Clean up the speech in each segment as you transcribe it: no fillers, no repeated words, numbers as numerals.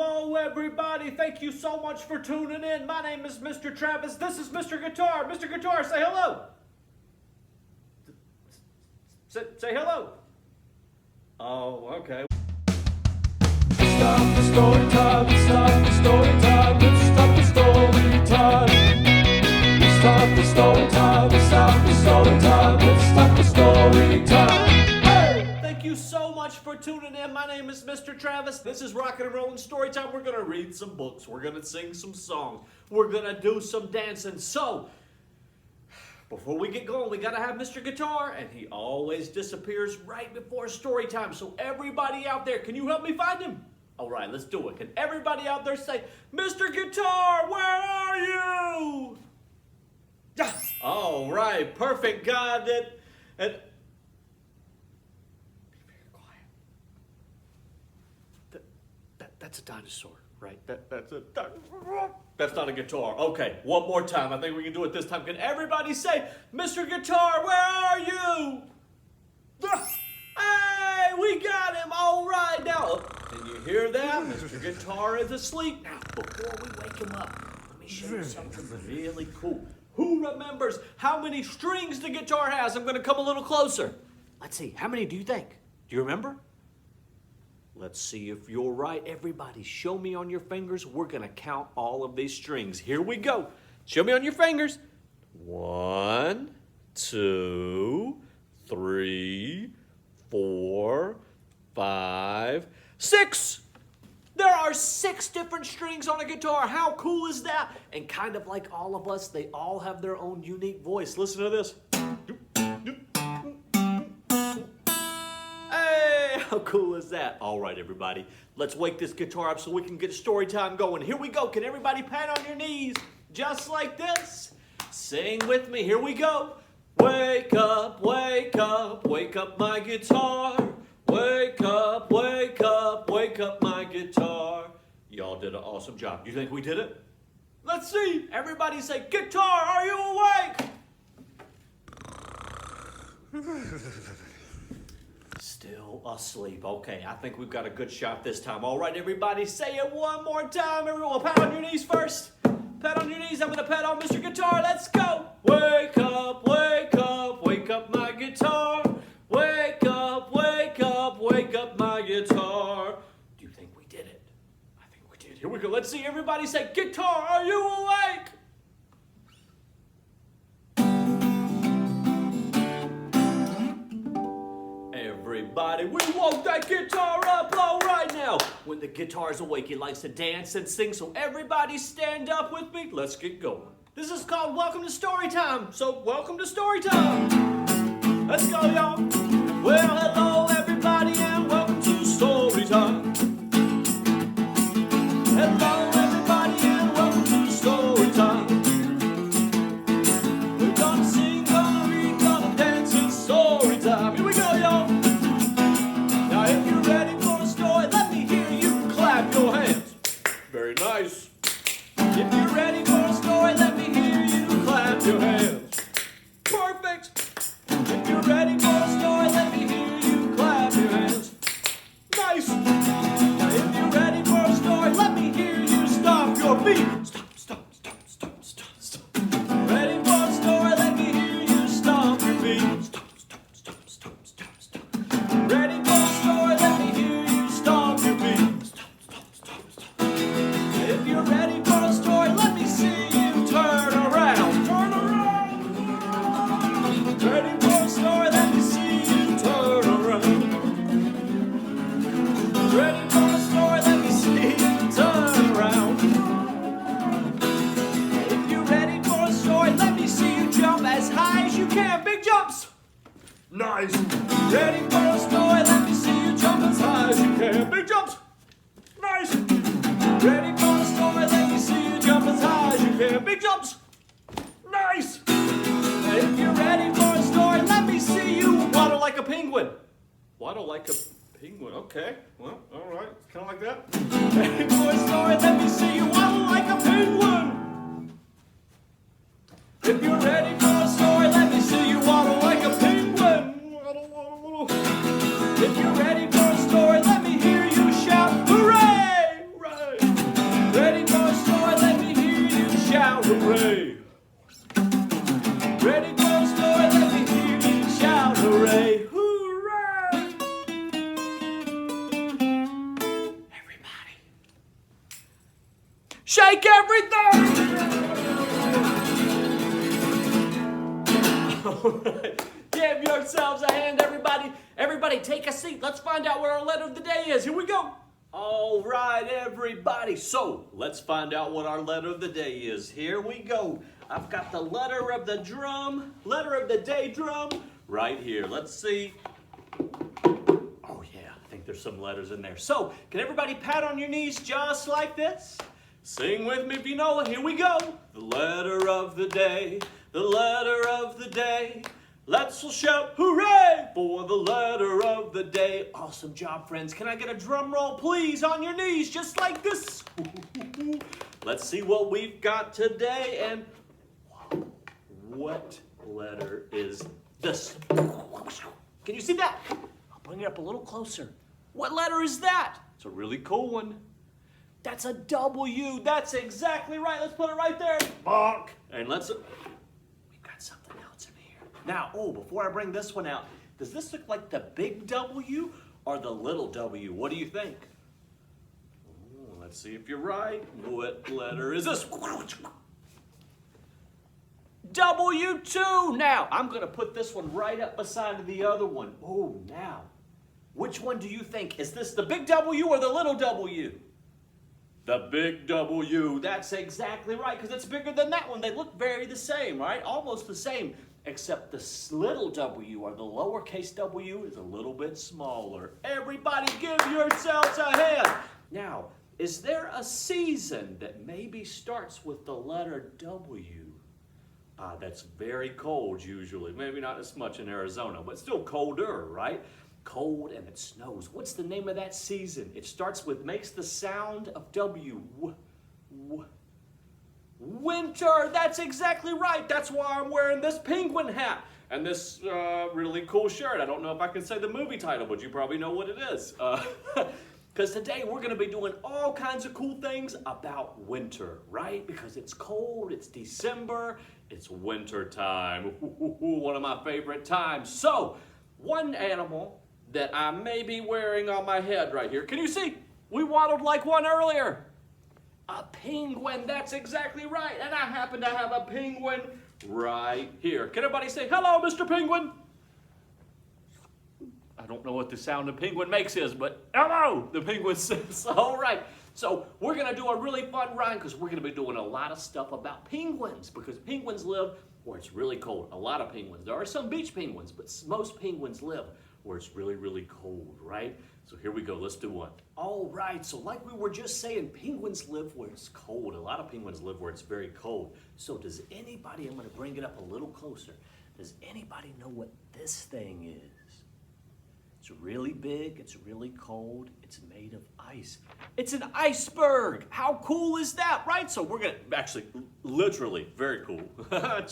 Hello, everybody. Thank you so much for tuning in. My name is Mr. Travis. This is Mr. Guitar. Mr. Guitar, say hello. Say hello. Oh, okay. Stop the story time. Stop the story time. Let's stop the story time. Stop the story time. Stop the story time. Let's stop the story time. Thank you so much for tuning in. My name is Mr. Travis. This is Rockin and Rollin Storytime. We're going to read some books. We're going to sing some songs. We're going to do some dancing. So, before we get going, we got to have Mr. Guitar, and he always disappears right before story time. So everybody out there, can you help me find him? All right, let's do it. Can everybody out there say, Mr. Guitar, where are you? Yeah. All right, perfect. Got it. And that's a dinosaur, right? That's not a guitar. Okay, one more time. I think we can do it this time. Can everybody say, Mr. Guitar, where are you? Hey, we got him. All right. Now, can you hear that? Mr. Guitar is asleep. Now, before we wake him up, let me show you something really cool. Who remembers how many strings the guitar has? I'm going to come a little closer. Let's see. How many do you think? Do you remember? Let's see if you're right. Everybody, show me on your fingers. We're going to count all of these strings. Here we go. Show me on your fingers. 1, 2, 3, 4, 5, 6. There are 6 different strings on a guitar. How cool is that? And kind of like all of us, they all have their own unique voice. Listen to this. How cool is that? All right, everybody. Let's wake this guitar up so we can get story time going. Here we go. Can everybody pat on your knees just like this? Sing with me. Here we go. Wake up, wake up, wake up my guitar. Wake up, wake up, wake up my guitar. Y'all did an awesome job. You think we did it? Let's see. Everybody say, guitar, are you awake? Still asleep. Okay, I think we've got a good shot this time. All right, everybody, say it one more time. Everyone, pat on your knees first. Pat on your knees. I'm going to pat on Mr. Guitar. Let's go. Wake up, wake up, wake up my guitar. Wake up, wake up, wake up my guitar. Do you think we did it? I think we did. Here we go. Let's see. Everybody say, guitar, are you awake? Everybody, we woke that guitar up all right now. When the guitar's awake, he likes to dance and sing, so everybody stand up with me. Let's get going. This is called Welcome to Storytime, so welcome to Storytime. Let's go, y'all. Well, hello, everybody, and welcome to Storytime. Hello, everybody, and welcome to Storytime. We're gonna sing, gonna read, gonna dance in Storytime. Here we go, y'all. If you're ready for a story, let me hear you clap your hands. Very nice. If you're ready for a story, let me hear you clap your hands. Perfect. If you're ready for a story, let me hear you clap your hands. Nice. Now if you're ready for a story, let me hear you stomp your feet. Stomp, stomp, stomp, stomp, stomp, stomp. Ready for a story, let me hear you stomp your feet. Stomp, stomp, stomp, stomp, stomp, stomp. Ready for a story, let me hear you stomp your feet. Stomp, stomp, stomp, stomp. If you're ready for a story, let me see you turn around. Turn around. Ready for a story, let me see you turn around. Ready for a story, let me see you turn around. If you're ready for a story, let me see you jump as high as you can. Big jumps. Nice. Ready for a story, let me see you jump as high as you can. Big jumps. Nice. Ready for a story, let me see you jump as high as you can. Big jumps. Nice. If you're ready for a story, let me see you waddle like a penguin. Waddle like a penguin. Okay. Well, all right. Kind of like that. Ready for a story, let me see you waddle like a penguin. If you're ready for a story, let me see you waddle like a penguin. Waddle, waddle, waddle. If you're ready for a story, let me hear you shout, hooray! Hooray! Shake everything! All right. Give yourselves a hand, everybody. Everybody, take a seat. Let's find out what our letter of the day is. Here we go. All right, everybody. So, let's find out what our letter of the day is. Here we go. I've got the letter of the day drum, right here. Let's see. Oh, yeah, I think there's some letters in there. So, can everybody pat on your knees just like this? Sing with me if you know it. Here we go. The letter of the day, the letter of the day. Let's all shout hooray for the letter of the day. Awesome job, friends. Can I get a drum roll, please, on your knees, just like this? Let's see what we've got today. And what letter is this? Can you see that? I'll bring it up a little closer. What letter is that? It's a really cool one. That's a W. That's exactly right. Let's put it right there. Bonk. And let's... We've got something else in here. Now, before I bring this one out, does this look like the big W or the little W? What do you think? Let's see if you're right. What letter is this? W2. Now, I'm going to put this one right up beside the other one. Now, which one do you think? Is this the big W or the little W? The big W. That's exactly right, because it's bigger than that one. They look very the same, right? Almost the same, except the little W, or the lowercase w, is a little bit smaller. Everybody give yourselves a hand. Now, is there a season that maybe starts with the letter W? That's very cold usually. Maybe not as much in Arizona, but still colder, right? Cold and it snows. What's the name of that season? It starts with, makes the sound of W. Winter. That's exactly right. That's why I'm wearing this penguin hat and this really cool shirt. I don't know if I can say the movie title, but you probably know what it is. Because today we're going to be doing all kinds of cool things about winter, right? Because it's cold, it's December, it's winter time. One of my favorite times. So, one animal that I may be wearing on my head right here. Can you see? We waddled like one earlier. A penguin, that's exactly right. And I happen to have a penguin right here. Can everybody say, hello, Mr. Penguin? I don't know what the sound a penguin makes is, but hello, the penguin says. All right, so we're going to do a really fun ride because we're going to be doing a lot of stuff about penguins because penguins live where it's really cold. A lot of penguins. There are some beach penguins, but most penguins live where it's really, really cold, right? So here we go. Let's do one. All right, so like we were just saying, penguins live where it's cold. A lot of penguins live where it's very cold. So does anybody, I'm going to bring it up a little closer. Does anybody know what this thing is? It's really big, it's really cold, it's made of ice. It's an iceberg! How cool is that, right? So we're gonna, actually, literally, very cool. I'm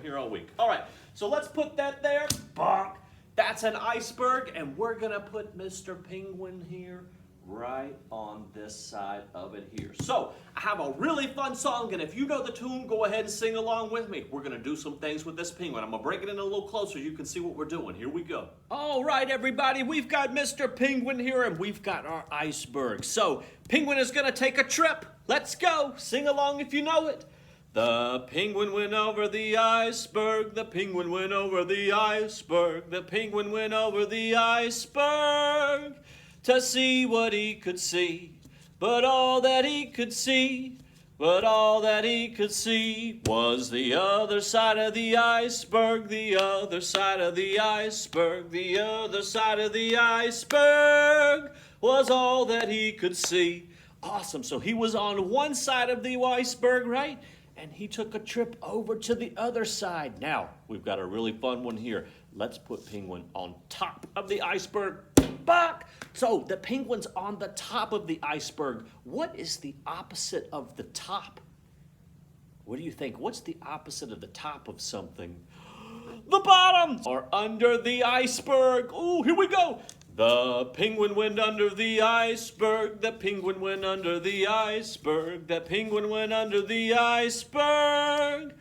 here all week. All right, so let's put that there. Bonk. That's an iceberg, and we're gonna put Mr. Penguin here, right on this side of it here. So, I have a really fun song, and if you know the tune, go ahead and sing along with me. We're going to do some things with this penguin. I'm going to break it in a little closer so you can see what we're doing. Here we go. All right, everybody, we've got Mr. Penguin here, and we've got our iceberg. So, Penguin is going to take a trip. Let's go. Sing along if you know it. The penguin went over the iceberg, the penguin went over the iceberg, the penguin went over the iceberg. To see what he could see, but all that he could see, was the other side of the iceberg, the other side of the iceberg, the other side of the iceberg was all that he could see. Awesome, so he was on one side of the iceberg, right? And he took a trip over to the other side. Now, we've got a really fun one here. Let's put Penguin on top of the iceberg. Back. So the penguin's on the top of the iceberg. What is the opposite of the top? What do you think? What's the opposite of the top of something? The bottom or under the iceberg. Oh, here we go. The penguin went under the iceberg. The penguin went under the iceberg. The penguin went under the iceberg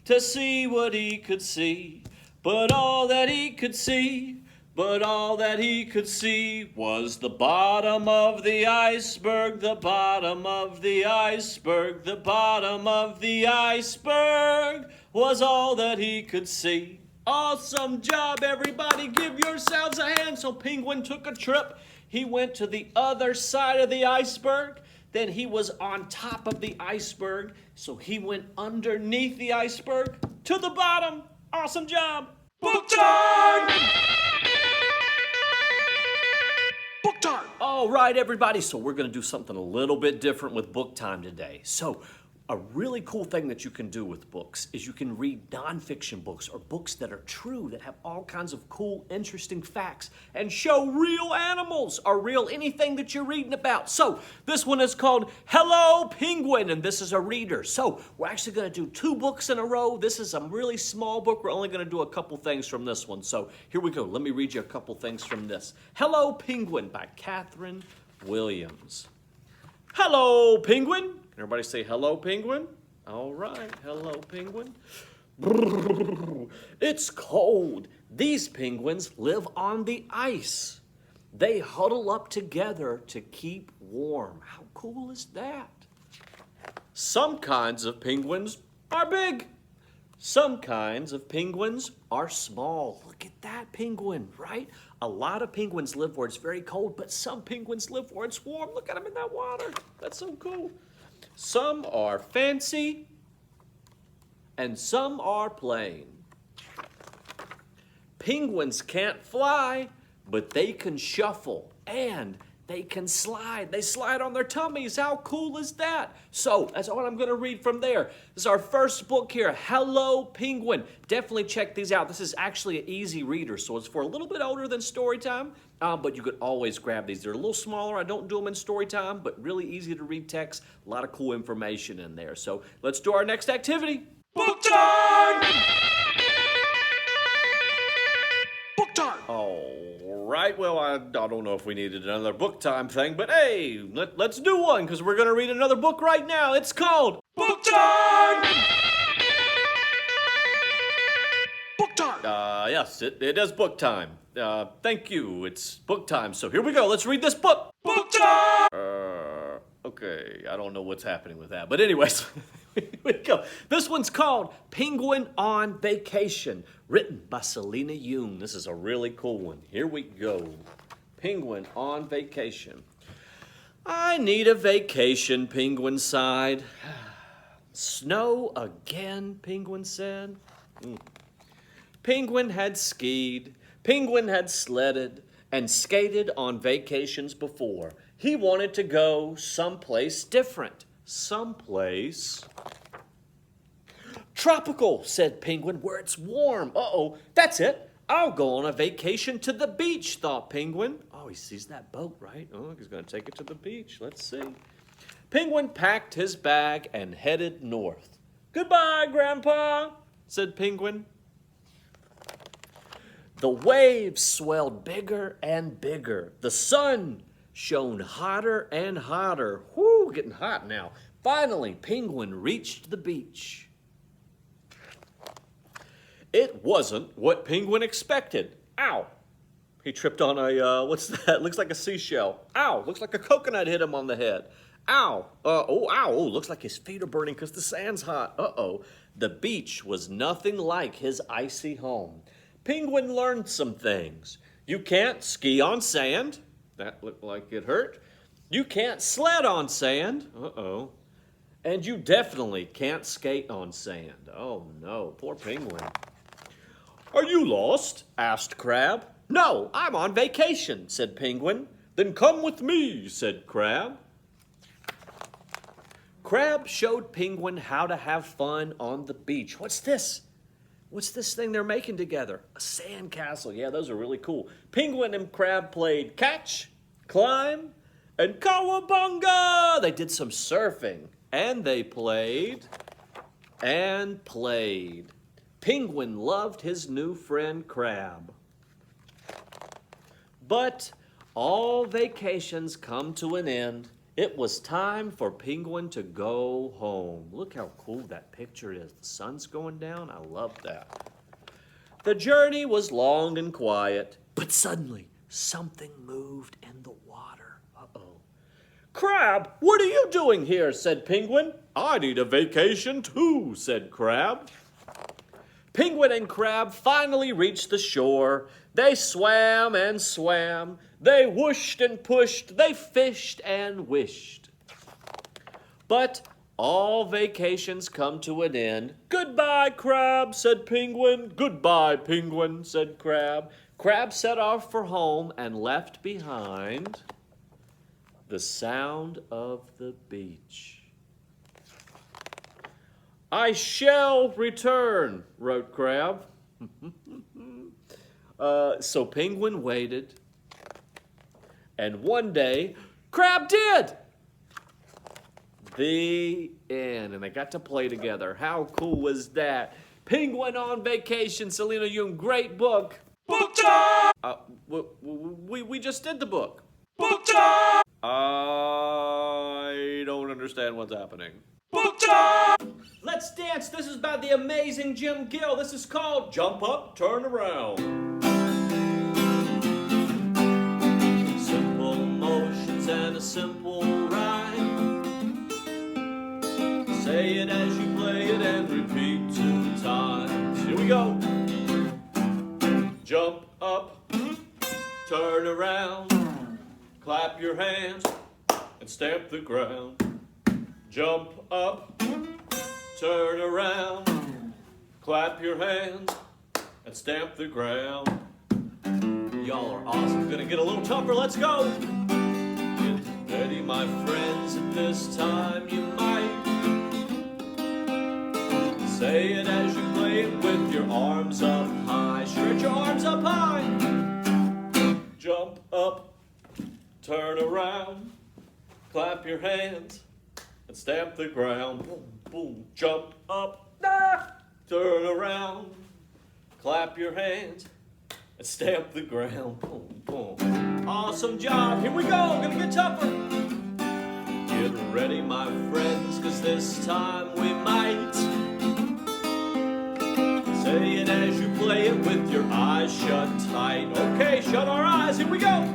to see what he could see. But all that he could see But all that he could see was the bottom of the iceberg, the bottom of the iceberg, the bottom of the iceberg was all that he could see. Awesome job, everybody. Give yourselves a hand. So Penguin took a trip. He went to the other side of the iceberg. Then he was on top of the iceberg. So he went underneath the iceberg to the bottom. Awesome job. Book time! Book time! All right, everybody. So we're going to do something a little bit different with book time today. So a really cool thing that you can do with books is you can read nonfiction books or books that are true, that have all kinds of cool, interesting facts and show real animals or real anything that you're reading about. So this one is called Hello Penguin, and this is a reader. So we're actually going to do 2 books in a row. This is a really small book. We're only going to do a couple things from this one. So here we go. Let me read you a couple things from this. Hello Penguin by Catherine Williams. Hello Penguin. Everybody say hello, penguin. All right, hello, penguin. It's cold. These penguins live on the ice. They huddle up together to keep warm. How cool is that? Some kinds of penguins are big. Some kinds of penguins are small. Look at that penguin, right? A lot of penguins live where it's very cold, but some penguins live where it's warm. Look at them in that water. That's so cool. Some are fancy, and some are plain. Penguins can't fly, but they can shuffle, and they can slide. They slide on their tummies. How cool is that? So that's what I'm going to read from there. This is our first book here, Hello Penguin. Definitely check these out. This is actually an easy reader, so it's for a little bit older than Storytime, but you could always grab these. They're a little smaller. I don't do them in Storytime, but really easy to read text. A lot of cool information in there. So let's do our next activity. Book time! Book time! All right, well, I don't know if we needed another book time thing, but hey, let's do one, because we're going to read another book right now. It's called Book Time! Book time! Yes, it is book time. Thank you, it's book time. So here we go, let's read this book. Book time! Okay, I don't know what's happening with that, but anyways, here we go. This one's called Penguin on Vacation, written by Selena Yoon. This is a really cool one. Here we go. Penguin on Vacation. I need a vacation, Penguin sighed. Snow again, Penguin said. Penguin had skied, Penguin had sledded, and skated on vacations before. He wanted to go someplace different. Someplace tropical, said Penguin, where it's warm. Uh-oh, that's it. I'll go on a vacation to the beach, thought Penguin. Oh, he sees that boat, right? Oh, he's going to take it to the beach. Let's see. Penguin packed his bag and headed north. Goodbye, Grandpa, said Penguin. The waves swelled bigger and bigger. The sun shone hotter and hotter. Whoo, getting hot now. Finally, Penguin reached the beach. It wasn't what Penguin expected. Ow! He tripped on a, what's that? Looks like a seashell. Ow! Looks like a coconut hit him on the head. Ow! Ow! Looks like his feet are burning because the sand's hot. Uh-oh. The beach was nothing like his icy home. Penguin learned some things. You can't ski on sand. That looked like it hurt. You can't sled on sand. Uh-oh. And you definitely can't skate on sand. Oh, no. Poor Penguin. Are you lost? Asked Crab. No, I'm on vacation, said Penguin. Then come with me, said Crab. Crab showed Penguin how to have fun on the beach. What's this? What's this thing they're making together? A sand castle. Yeah, those are really cool. Penguin and Crab played catch, climb, and cowabunga. They did some surfing. And they played and played. Penguin loved his new friend Crab. But all vacations come to an end. It was time for Penguin to go home. Look how cool that picture is. The sun's going down. I love that. The journey was long and quiet. But suddenly, something moved in the water. Uh-oh. Crab, what are you doing here? Said Penguin. I need a vacation too, said Crab. Penguin and Crab finally reached the shore. They swam and swam. They whooshed and pushed. They fished and wished. But all vacations come to an end. Goodbye, Crab, said Penguin. Goodbye, Penguin, said Crab. Crab set off for home and left behind the sound of the beach. I shall return, wrote Crab. So Penguin waited, and one day, Crab did. The end, and they got to play together. How cool was that? Penguin on Vacation, Selena Young, great book. Book time! We just did the book. Book time! I don't understand what's happening. Book time! Let's dance. This is by the amazing Jim Gill. This is called Jump Up, Turn Around. Simple motions and a simple rhyme. Say it as you play it and repeat 2 times. Here we go. Jump up, turn around, clap your hands and stamp the ground. Jump up, turn around, clap your hands and stamp the ground. Y'all are awesome. Gonna get a little tougher. Let's go. Get ready, my friends. At this time you might say it as you play it with your arms up high. Stretch your arms up high. Jump up, turn around, clap your hands and stamp the ground. Boom, boom. Jump up, turn around, clap your hands and stamp the ground. Boom, boom. Awesome job. Here we go. Gonna get tougher. Get ready, my friends, 'cause this time we might say it as you play it with your eyes shut tight. Okay, shut our eyes. Here we go.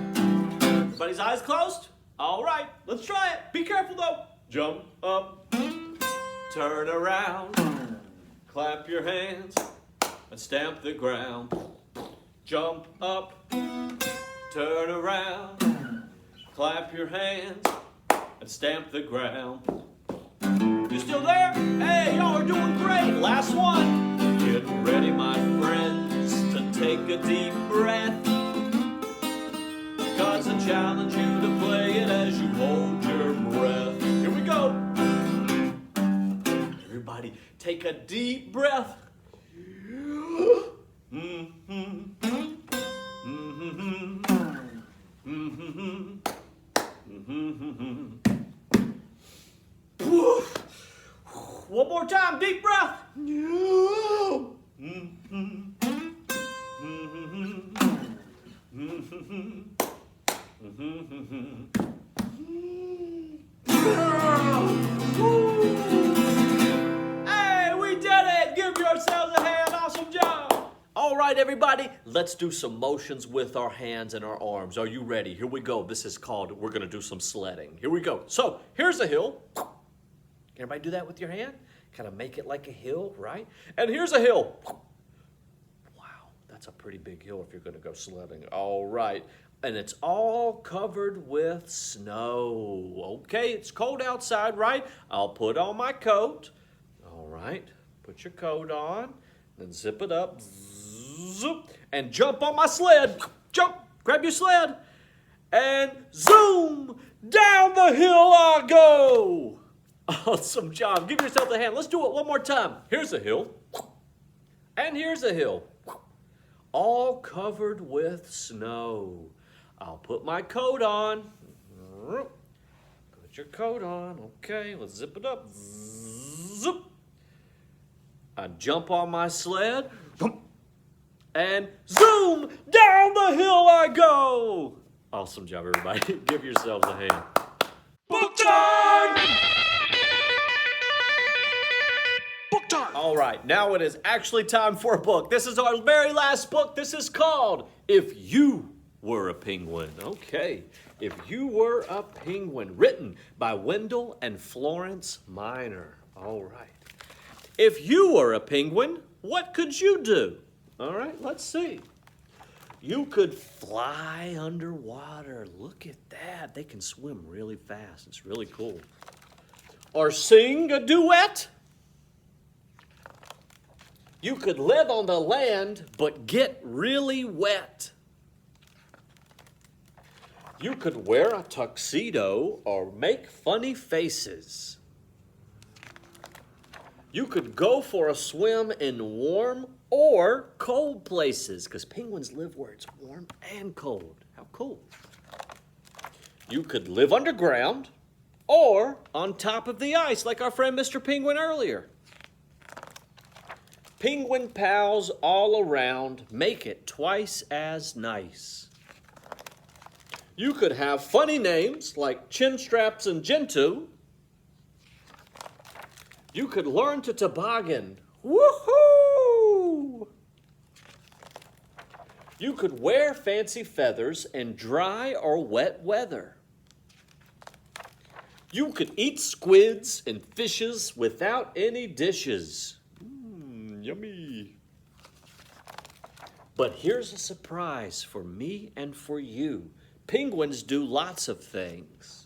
Everybody's eyes closed? All right, let's try it. Be careful though. Jump up, turn around, clap your hands and stamp the ground. Jump up, turn around, clap your hands and stamp the ground. You still there? Hey, y'all are doing great. Last one. Get ready, my friends, to take a deep breath, 'cause I challenge you to play it as you hold your breath. Here we go. Everybody, take a deep breath. One more time, deep breath. Hey, we did it! Give yourselves a hand. Awesome job. All right, everybody, let's do some motions with our hands and our arms. Are you ready? Here we go. This is called, we're going to do some sledding. Here we go. So, here's a hill. Everybody do that with your hand? Kind of make it like a hill, right? And here's a hill. Wow, that's a pretty big hill if you're going to go sledding. All right. And it's all covered with snow. Okay, it's cold outside, right? I'll put on my coat. All right, put your coat on. Then zip it up. Zoop, and jump on my sled. Jump, grab your sled. And zoom, down the hill I go. Awesome job. Give yourself a hand. Let's do it one more time. Here's a hill. And here's a hill. All covered with snow. I'll put my coat on. Put your coat on. Okay, let's zip it up. Zip. I jump on my sled. And zoom, down the hill I go. Awesome job, everybody. Give yourselves a hand. Book time! Book time! All right, now it is actually time for a book. This is our very last book. This is called If You Were a Penguin. Okay, If You Were a Penguin, written by Wendell and Florence Minor. All right. If you were a penguin, what could you do? All right, let's see. You could fly underwater. Look at that. They can swim really fast. It's really cool. Or sing a duet. You could live on the land, but get really wet. You could wear a tuxedo or make funny faces. You could go for a swim in warm or cold places, because penguins live where it's warm and cold. How cool. You could live underground or on top of the ice, like our friend Mr. Penguin earlier. Penguin pals all around, make it twice as nice. You could have funny names like Chinstraps and Gentoo. You could learn to toboggan. Woohoo! You could wear fancy feathers in dry or wet weather. You could eat squids and fishes without any dishes. Yummy. But here's a surprise for me and for you. Penguins do lots of things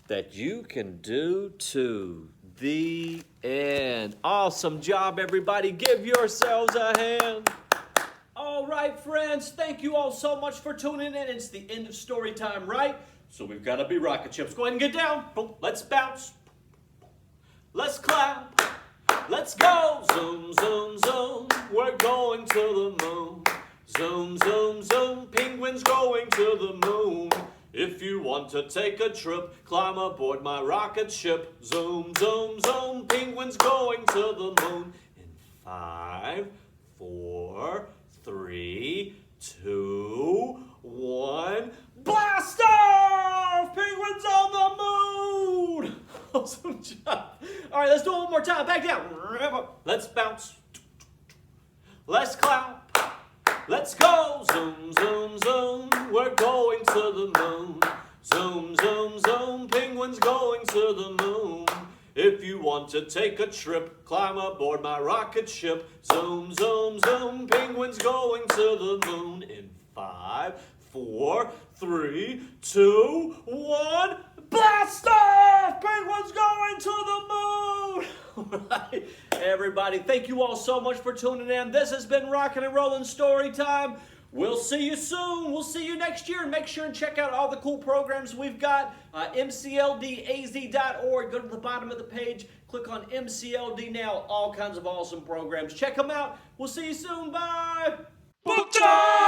that you can do too. The end. Awesome job, everybody. Give yourselves a hand. All right, friends. Thank you all so much for tuning in. It's the end of story time, right? So we've got to be rocket chips. Go ahead and get down. Let's bounce. Let's clap. Let's go. Zoom, zoom, zoom. We're going to the moon. Zoom, zoom, zoom. Penguins going to the moon. If you want to take a trip, climb aboard my rocket ship. Zoom, zoom, zoom, penguins going to the moon. In 5, 4, 3, 2, 1, blast off! Penguins on the moon! Awesome job. All right, let's do it one more time. Back down. Let's bounce. Let's clap. Let's go, zoom, zoom, zoom, we're going to the moon. Zoom, zoom, zoom, penguins going to the moon. If you want to take a trip, climb aboard my rocket ship. Zoom, zoom, zoom, penguins going to the moon. In 5, 4, 3, 2, 1, blast off! Penguins going to the moon! All right, everybody, thank you all so much for tuning in. This has been Rockin' and Rollin' Storytime. We'll see you soon. We'll see you next year. Make sure and check out all the cool programs we've got. MCLDAZ.org. Go to the bottom of the page. Click on MCLD Now. All kinds of awesome programs. Check them out. We'll see you soon. Bye. Book time!